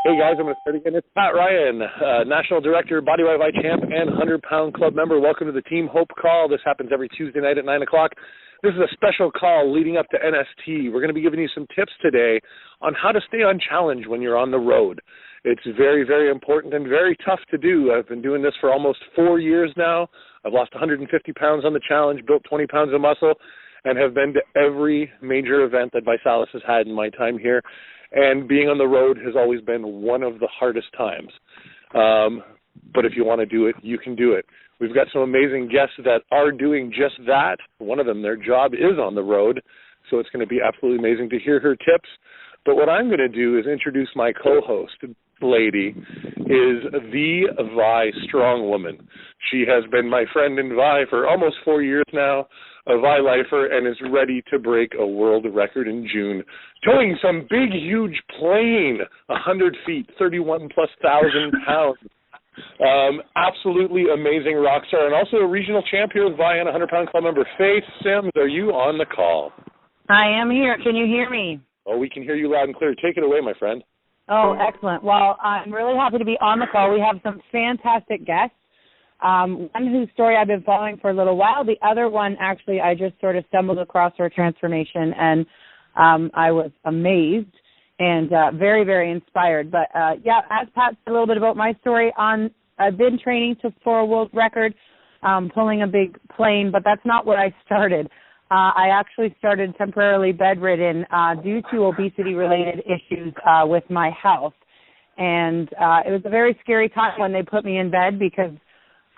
Hey guys, I'm going to start again. It's Pat Ryan, National Director, Bodyweight Vi Champ, and 100-pound club member. Welcome to the Team Hope call. This happens every Tuesday night at 9 o'clock. This is a special call leading up to NST. We're going to be giving you some tips today on how to stay on challenge when you're on the road. It's very, very important and very tough to do. I've been doing this for almost 4 years now. I've lost 150 pounds on the challenge, built 20 pounds of muscle, and have been to every major event that ViSalus has had in my time here. And being on the road has always been one of the hardest times. But if you want to do it, you can do it. We've got some amazing guests that are doing just that. One of them, their job is on the road, so it's going to be absolutely amazing to hear her tips. But what I'm going to do is introduce my co-host. Lady is the Vi strong woman. She has been my friend in Vi for almost 4 years now, a Vi lifer, and is ready to break a world record in June, towing some big, huge plane, 100 feet, 31 plus thousand pounds. Absolutely amazing rock star, and also a regional champ here with Vi and 100-pound club member Faith Sims. Are you on the call? I am here. Can you hear me? Oh, we can hear you loud and clear. Take it away, my friend. Oh, excellent. Well, I'm really happy to be on the call. We have some fantastic guests. One whose story I've been following for a little while. The other one, actually, I just sort of stumbled across her transformation, and I was amazed and very, very inspired. But, yeah, as Pat said a little bit about my story, I've been training for a world record, pulling a big plane, but that's not what I started. I actually started temporarily bedridden due to obesity-related issues with my health. And it was a very scary time when they put me in bed because,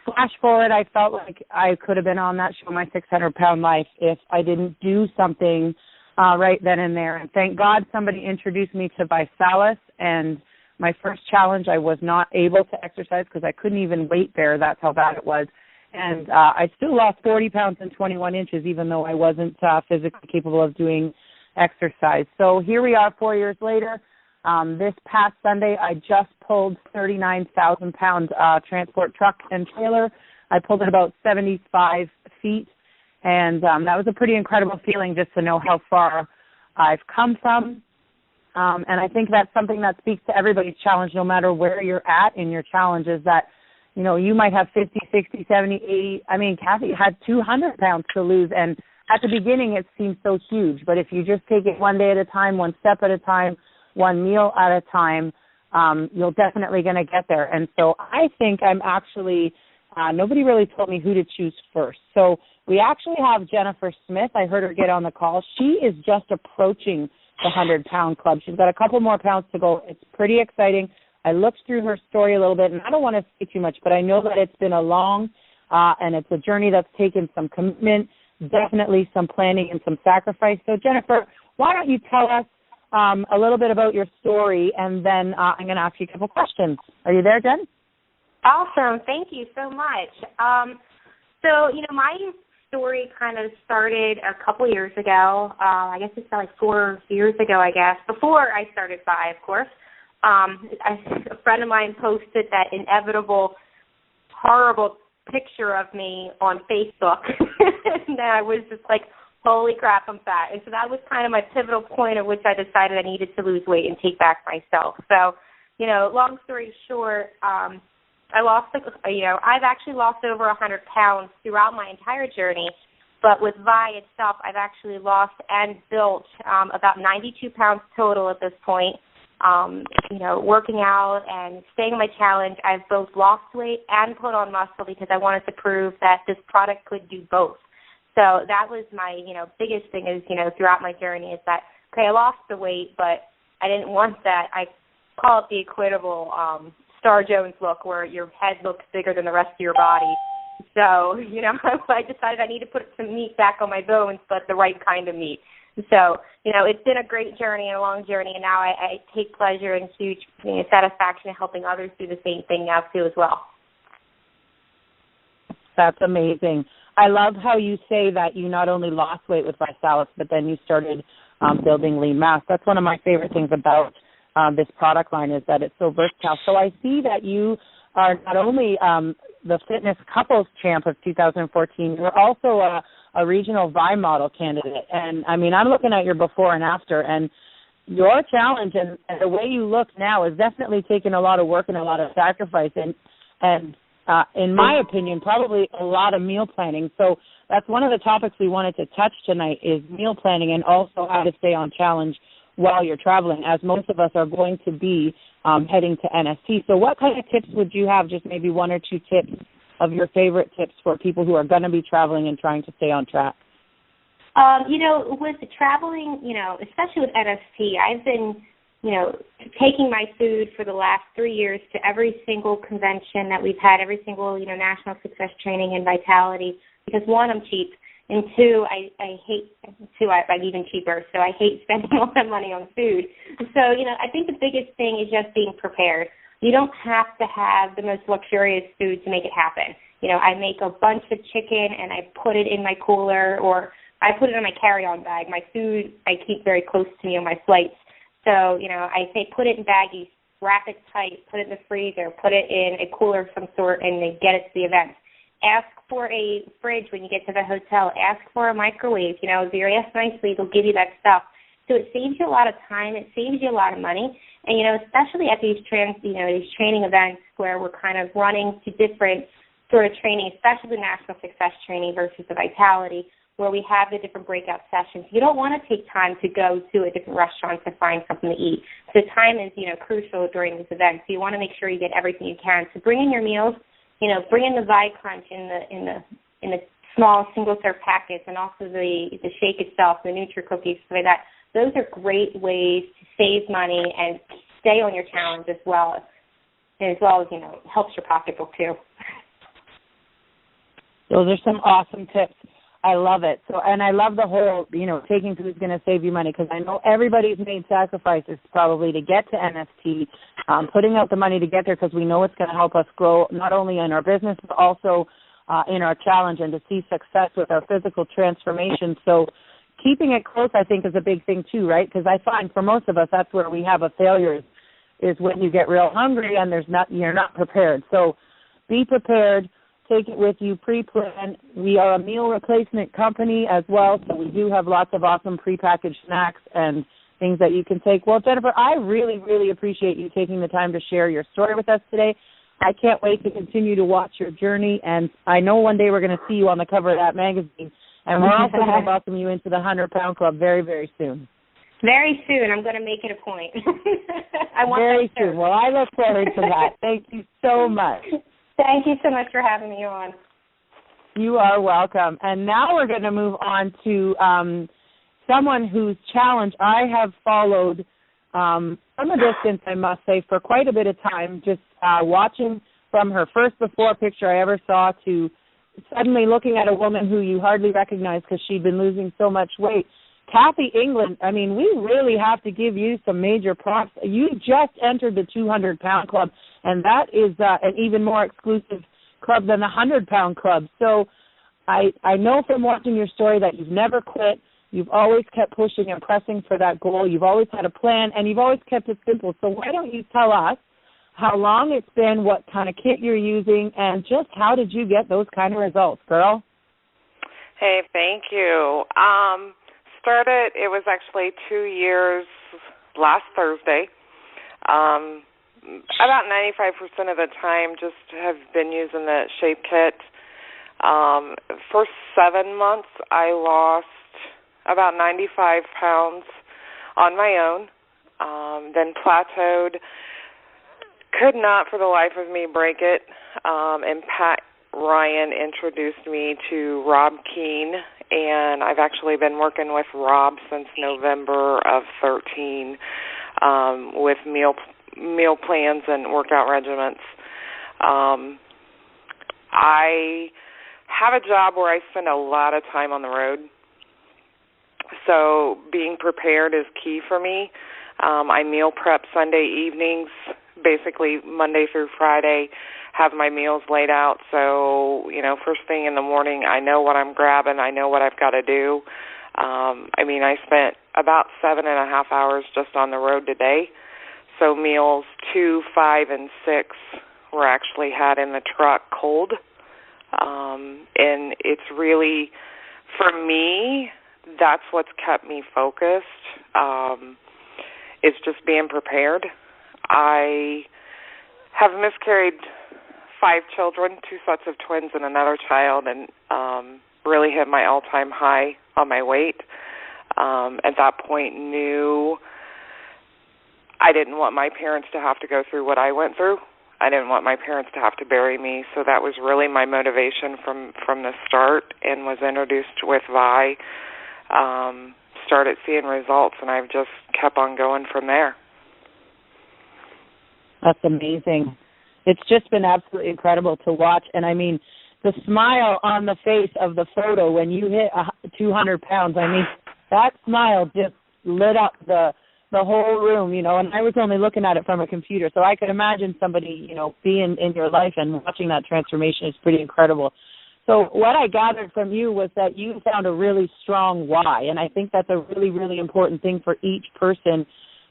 flash forward, I felt like I could have been on that show, My 600-Pound Life, if I didn't do something right then and there. And thank God somebody introduced me to ViSalus. And my first challenge, I was not able to exercise because I couldn't even weight bear. That's how bad it was. And I still lost 40 pounds and 21 inches, even though I wasn't physically capable of doing exercise. So here we are 4 years later. This past Sunday, I just pulled 39,000-pound transport truck and trailer. I pulled it about 75 feet, and that was a pretty incredible feeling just to know how far I've come from. And I think that's something that speaks to everybody's challenge, no matter where you're at in your challenge, is that you know, you might have 50, 60, 70, 80. I mean, Kathy had 200 pounds to lose, and at the beginning it seems so huge. But if you just take it one day at a time, one step at a time, one meal at a time, you're definitely going to get there. And so I think I'm actually, nobody really told me who to choose first. So we actually have Jennifer Smith. I heard her get on the call. She is just approaching the 100-pound club. She's got a couple more pounds to go. It's pretty exciting. I looked through her story a little bit, and I don't want to say too much, but I know that it's been a long and it's a journey that's taken some commitment, definitely some planning and some sacrifice. So, Jennifer, why don't you tell us a little bit about your story, and then I'm going to ask you a couple questions. Are you there, Jen? Awesome. Thank you so much. My story kind of started a couple years ago. I guess it's like 4 years ago, before I started Vi, of course. A friend of mine posted that inevitable, horrible picture of me on Facebook, and I was just like, holy crap, I'm fat. And so that was kind of my pivotal point at which I decided I needed to lose weight and take back myself. So, long story short, I've actually lost over 100 pounds throughout my entire journey, but with Vi itself, I've actually lost and built about 92 pounds total at this point. Working out and staying on my challenge, I've both lost weight and put on muscle because I wanted to prove that this product could do both. So that was my, biggest thing is, throughout my journey is that, okay, I lost the weight, but I didn't want that. I call it the equitable Star Jones look where your head looks bigger than the rest of your body. So, I decided I need to put some meat back on my bones, but the right kind of meat. So, it's been a great journey and a long journey, and now I take pleasure and huge satisfaction in helping others do the same thing now, too, as well. That's amazing. I love how you say that you not only lost weight with ViSalus, but then you started building lean mass. That's one of my favorite things about this product line is that it's so versatile. So I see that you are not only the fitness couples champ of 2014, you're also a regional Vi model candidate. And, I mean, I'm looking at your before and after, and your challenge and the way you look now is definitely taking a lot of work and a lot of sacrifice and in my opinion, probably a lot of meal planning. So that's one of the topics we wanted to touch tonight is meal planning and also how to stay on challenge while you're traveling, as most of us are going to be heading to NST. So what kind of tips would you have, just maybe one or two tips of your favorite tips for people who are going to be traveling and trying to stay on track? With traveling, especially with NST, I've been, taking my food for the last 3 years to every single convention that we've had, every single, national success training and vitality, because one, I'm cheap, and two, I'm even cheaper, so I hate spending all that money on food. So, I think the biggest thing is just being prepared. You don't have to have the most luxurious food to make it happen. I make a bunch of chicken and I put it in my cooler, or I put it in my carry-on bag. My food I keep very close to me on my flights. So, I say put it in baggies, wrap it tight, put it in the freezer, put it in a cooler of some sort, and then get it to the event. Ask for a fridge when you get to the hotel. Ask for a microwave. If you ask nicely, they'll give you that stuff. So it saves you a lot of time. It saves you a lot of money. And, especially at these these training events where we're kind of running to different sort of training, especially the national success training versus the vitality, where we have the different breakout sessions. You don't want to take time to go to a different restaurant to find something to eat. So time is, crucial during this event. So you want to make sure you get everything you can. So bring in your meals, bring in the Vi Crunch in the small single-serve packets, and also the shake itself, the Nutri cookies, stuff like that. Those are great ways to save money and stay on your challenge as well as helps your pocketbook too. Those are some awesome tips. I love it. So, and I love the whole, taking food is going to save you money, because I know everybody's made sacrifices probably to get to NST, putting out the money to get there, because we know it's going to help us grow not only in our business but also in our challenge and to see success with our physical transformation. So keeping it close, I think, is a big thing too, right? Because I find for most of us that's where we have a failure is when you get real hungry and you're not prepared. So be prepared. Take it with you, pre-plan. We are a meal replacement company as well, so we do have lots of awesome prepackaged snacks and things that you can take. Well, Jennifer, I really, really appreciate you taking the time to share your story with us today. I can't wait to continue to watch your journey, and I know one day we're going to see you on the cover of that magazine, and we're also going to welcome you into the 100-Pound Club very, very soon. Very soon. I'm going to make it a point. I want very soon. Well, I look forward to that. Thank you so much. Thank you so much for having me on. You are welcome. And now we're going to move on to someone whose challenge I have followed from a distance, I must say, for quite a bit of time, just watching from her first before picture I ever saw to suddenly looking at a woman who you hardly recognize because she'd been losing so much weight. Kathy England, I mean, we really have to give you some major props. You just entered the 200-Pound Club, and that is an even more exclusive club than the 100-Pound Club. So I know from watching your story that you've never quit. You've always kept pushing and pressing for that goal. You've always had a plan, and you've always kept it simple. So why don't you tell us how long it's been, what kind of kit you're using, and just how did you get those kind of results, girl? Hey, thank you. It was actually 2 years last Thursday. About 95% of the time just have been using the shape kit. For 7 months, I lost about 95 pounds on my own, then plateaued. Could not for the life of me break it, and Pat Ryan introduced me to Rob Keene, and I've actually been working with Rob since November of 2013 with meal plans and workout regimens. I have a job where I spend a lot of time on the road, so being prepared is key for me. I meal prep Sunday evenings, basically Monday through Friday, have my meals laid out. So, first thing in the morning, I know what I'm grabbing. I know what I've got to do. I spent about 7.5 hours just on the road today. So meals 2, 5, and 6 were actually had in the truck cold. And it's really, for me, that's what's kept me focused. is just being prepared. I have miscarried 5 children, 2 sets of twins and another child, and really hit my all-time high on my weight. At that point, knew I didn't want my parents to have to go through what I went through. I didn't want my parents to have to bury me, so that was really my motivation from the start, and was introduced with Vi, started seeing results, and I've just kept on going from there. That's amazing. It's just been absolutely incredible to watch, and I mean, the smile on the face of the photo when you hit 200 pounds, I mean, that smile just lit up the whole room, you know, and I was only looking at it from a computer, so I could imagine somebody, you know, being in your life and watching that transformation is pretty incredible. So what I gathered from you was that you found a really strong why, and I think that's a really, really important thing for each person,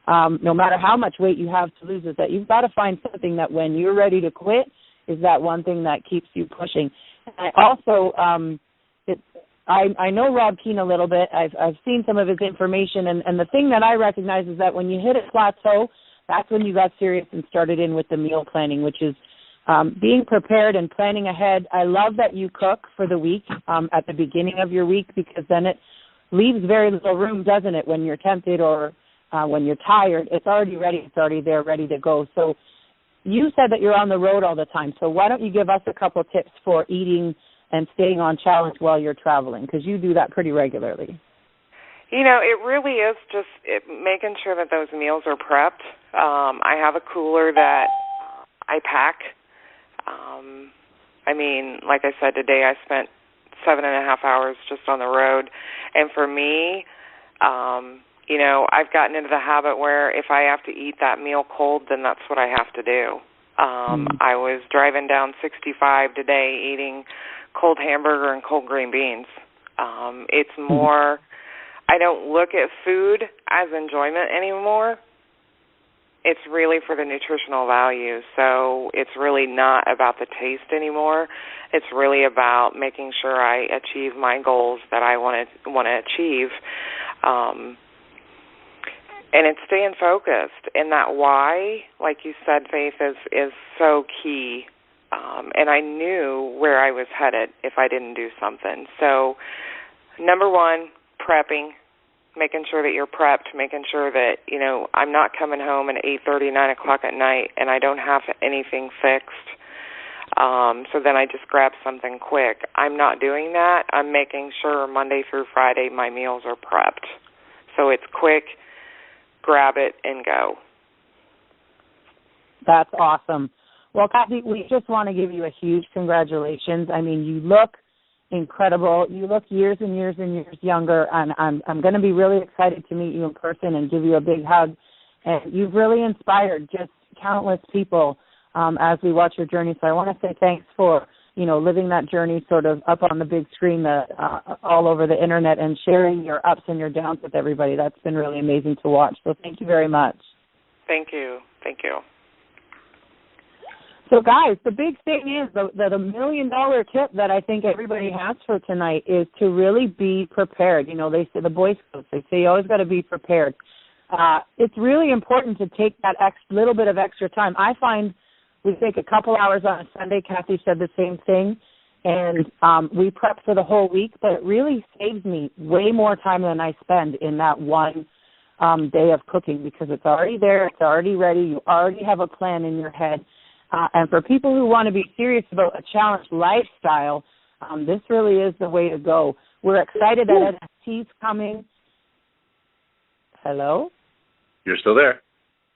no matter how much weight you have to lose, is that you've got to find something that when you're ready to quit is that one thing that keeps you pushing. And I also, I know Rob Keane a little bit. I've seen some of his information, and the thing that I recognize is that when you hit a plateau, that's when you got serious and started in with the meal planning, which is being prepared and planning ahead. I love that you cook for the week at the beginning of your week, because then it leaves very little room, doesn't it, when you're tempted or when you're tired. It's already ready. It's already there, ready to go. So you said that you're on the road all the time, so why don't you give us a couple of tips for eating and staying on challenge while you're traveling, because you do that pretty regularly. You know, it really is just making sure that those meals are prepped. I have a cooler that I pack. I mean, like I said, today I spent 7.5 hours just on the road, and for me, you know, I've gotten into the habit where if I have to eat that meal cold, then that's what I have to do. I was driving down 65 today eating cold hamburger and cold green beans. It's more, I don't look at food as enjoyment anymore. It's really for the nutritional value. So it's really not about the taste anymore. It's really about making sure I achieve my goals that I want to achieve. And it's staying focused. And that why, like you said, Faith, is so key. And I knew where I was headed if I didn't do something. So, number one, prepping, making sure that you're prepped, making sure that, you know, I'm not coming home at 8:30, 9 o'clock at night, and I don't have anything fixed. So then I just grab something quick. I'm not doing that. I'm making sure Monday through Friday my meals are prepped. So it's quick, grab it, and go. That's awesome. Well, Kathy, we just want to give you a huge congratulations. I mean, you look incredible. You look years and years and years younger, and I'm going to be really excited to meet you in person and give you a big hug. And you've really inspired just countless people as we watch your journey. So I want to say thanks for, you know, living that journey sort of up on the big screen all over the internet and sharing your ups and your downs with everybody. That's been really amazing to watch. So thank you very much. Thank you. Thank you. So, guys, the big thing is the $1 million tip that I think everybody has for tonight is to really be prepared. You know, they say the Boy Scouts, they say you always got to be prepared. It's really important to take that little bit of extra time. I find we take a couple hours on a Sunday. Kathy said the same thing. And we prep for the whole week, but it really saves me way more time than I spend in that one day of cooking, because it's already there, it's already ready, you already have a plan in your head. And for people who want to be serious about a challenged lifestyle, this really is the way to go. We're excited that NFT's coming. Hello? You're still there.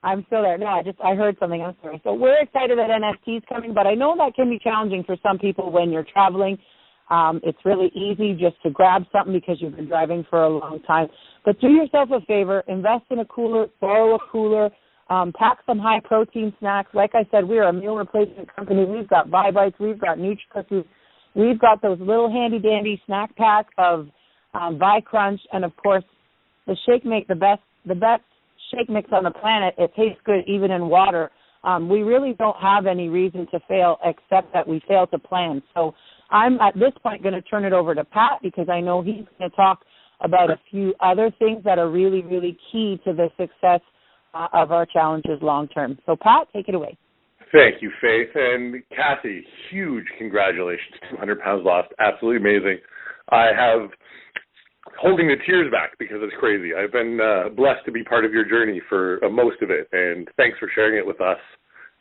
I'm still there. No, I heard something. I'm sorry. So we're excited that NFT's coming, but I know that can be challenging for some people when you're traveling. It's really easy just to grab something because you've been driving for a long time. But do yourself a favor, invest in a cooler, borrow a cooler, pack some high-protein snacks. Like I said, we are a meal replacement company. We've got Vi Bites. We've got Nutri-Cookies. We've got those little handy-dandy snack packs of Vi Crunch, and, of course, the Shake Make, the best shake mix on the planet. It tastes good even in water. We really don't have any reason to fail except that we fail to plan. So I'm, at this point, going to turn it over to Pat, because I know he's going to talk about a few other things that are really, really key to the success of our challenges long term. So, Pat, take it away. Thank you, Faith. And Kathy, huge congratulations. 200 pounds lost. Absolutely amazing. I have holding the tears back because it's crazy. I've been blessed to be part of your journey for most of it, and thanks for sharing it with us.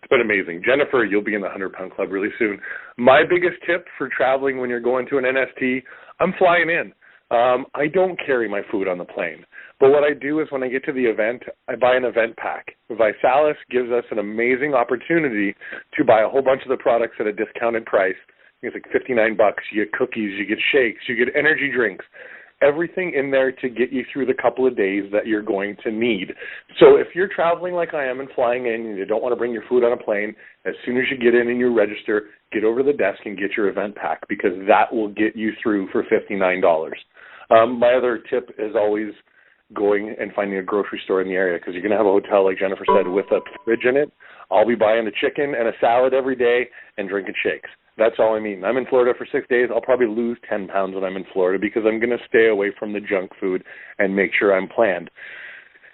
It's been amazing. Jennifer, you'll be in the 100-pound club really soon. My biggest tip for traveling when you're going to an NST, I'm flying in. I don't carry my food on the plane. But what I do is when I get to the event, I buy an event pack. ViSalus gives us an amazing opportunity to buy a whole bunch of the products at a discounted price. It's like $59. You get cookies, you get shakes, you get energy drinks, everything in there to get you through the couple of days that you're going to need. So if you're traveling like I am and flying in and you don't want to bring your food on a plane, as soon as you get in and you register, get over to the desk and get your event pack because that will get you through for $59. My other tip is always going and finding a grocery store in the area because you're going to have a hotel, like Jennifer said, with a fridge in it. I'll be buying a chicken and a salad every day and drinking shakes. That's all I mean. I'm in Florida for 6 days. I'll probably lose 10 pounds when I'm in Florida because I'm going to stay away from the junk food and make sure I'm planned.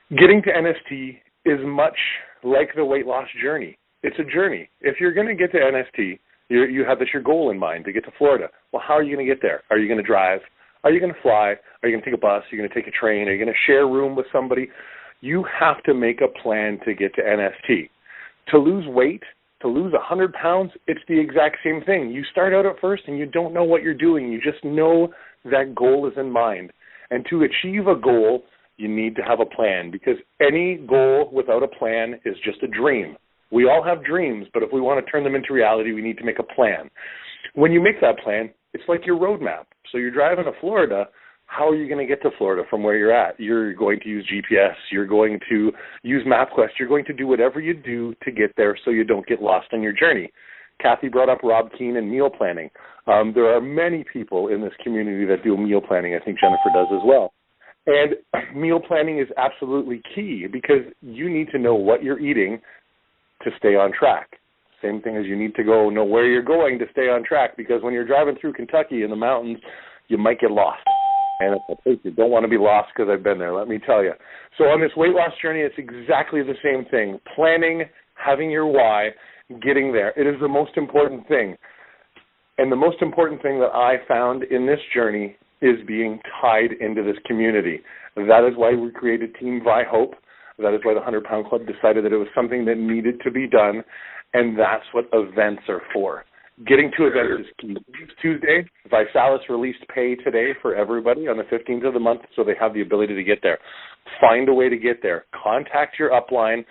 Getting to NST is much like the weight loss journey. It's a journey. If you're going to get to NST, you have your goal in mind to get to Florida. Well, how are you going to get there? Are you going to drive? Are you going to fly? Are you going to take a bus? Are you going to take a train? Are you going to share a room with somebody? You have to make a plan to get to NST. To lose weight, to lose 100 pounds, it's the exact same thing. You start out at first and you don't know what you're doing. You just know that goal is in mind. And to achieve a goal, you need to have a plan because any goal without a plan is just a dream. We all have dreams, but if we want to turn them into reality, we need to make a plan. When you make that plan, it's like your roadmap. So you're driving to Florida. How are you going to get to Florida from where you're at? You're going to use GPS. You're going to use MapQuest. You're going to do whatever you do to get there so you don't get lost on your journey. Kathy brought up Rob Keane and meal planning. There are many people in this community that do meal planning. I think Jennifer does as well. And meal planning is absolutely key because you need to know what you're eating to stay on track. Same thing as you need to know where you're going to stay on track because when you're driving through Kentucky in the mountains, you might get lost. And if you don't want to be lost because I've been there, let me tell you. So on this weight loss journey, it's exactly the same thing. Planning, having your why, getting there. It is the most important thing. And the most important thing that I found in this journey is being tied into this community. That is why we created TeamViHOPE. That is why the 100-Pound Club decided that it was something that needed to be done. And that's what events are for. Getting to events is key. Tuesday, ViSalus released pay today for everybody on the 15th of the month, so they have the ability to get there. Find a way to get there. Contact your upline,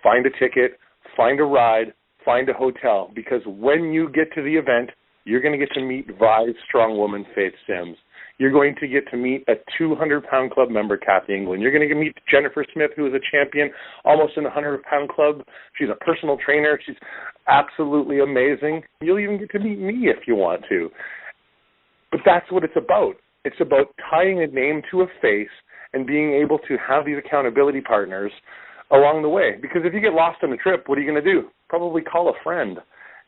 find a ticket, find a ride, find a hotel, because when you get to the event, you're going to get to meet Vi's strong woman, Faith Sims. You're going to get to meet a 200-pound club member, Kathy England. You're going to meet Jennifer Smith, who is a champion, almost in the 100-pound club. She's a personal trainer. She's absolutely amazing. You'll even get to meet me if you want to. But that's what it's about. It's about tying a name to a face and being able to have these accountability partners along the way. Because if you get lost on the trip, what are you going to do? Probably call a friend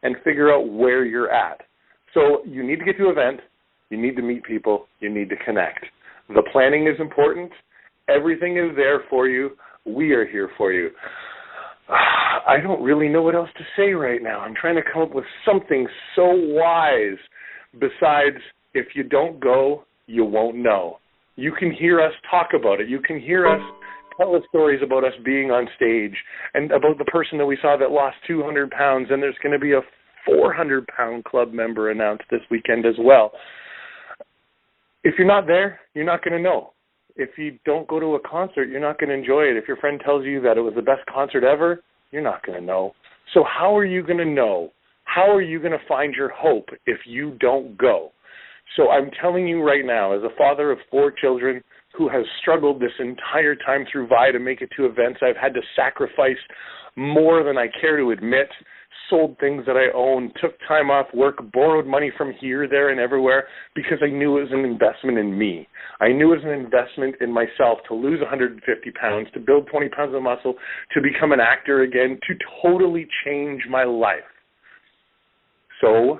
and figure out where you're at. So you need to get to an event. You need to meet people. You need to connect. The planning is important. Everything is there for you. We are here for you. I don't really know what else to say right now. I'm trying to come up with something so wise besides if you don't go, you won't know. You can hear us talk about it. You can hear us tell us stories about us being on stage and about the person that we saw that lost 200 pounds, and there's going to be a 400-pound club member announced this weekend as well. If you're not there, you're not going to know. If you don't go to a concert, you're not going to enjoy it. If your friend tells you that it was the best concert ever, you're not going to know. So how are you going to know? How are you going to find your hope if you don't go? So I'm telling you right now, as a father of 4 children who has struggled this entire time through Vi to make it to events, I've had to sacrifice more than I care to admit, sold things that I own, took time off work, borrowed money from here, there, and everywhere because I knew it was an investment in me. I knew it was an investment in myself to lose 150 pounds, to build 20 pounds of muscle, to become an actor again, to totally change my life. So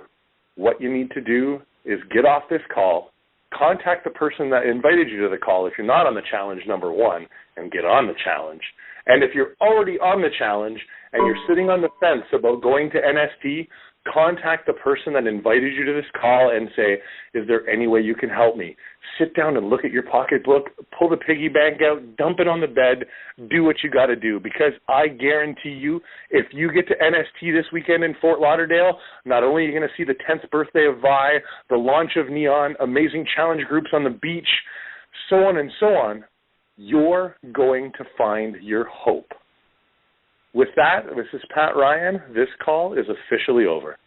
what you need to do is get off this call, contact the person that invited you to the call if you're not on the challenge number 1, and get on the challenge. And if you're already on the challenge and you're sitting on the fence about going to NST, contact the person that invited you to this call and say, is there any way you can help me? Sit down and look at your pocketbook, pull the piggy bank out, dump it on the bed, do what you got to do. Because I guarantee you, if you get to NST this weekend in Fort Lauderdale, not only are you going to see the 10th birthday of Vi, the launch of Neon, amazing challenge groups on the beach, so on, you're going to find your hope. With that, this is Pat Ryan. This call is officially over.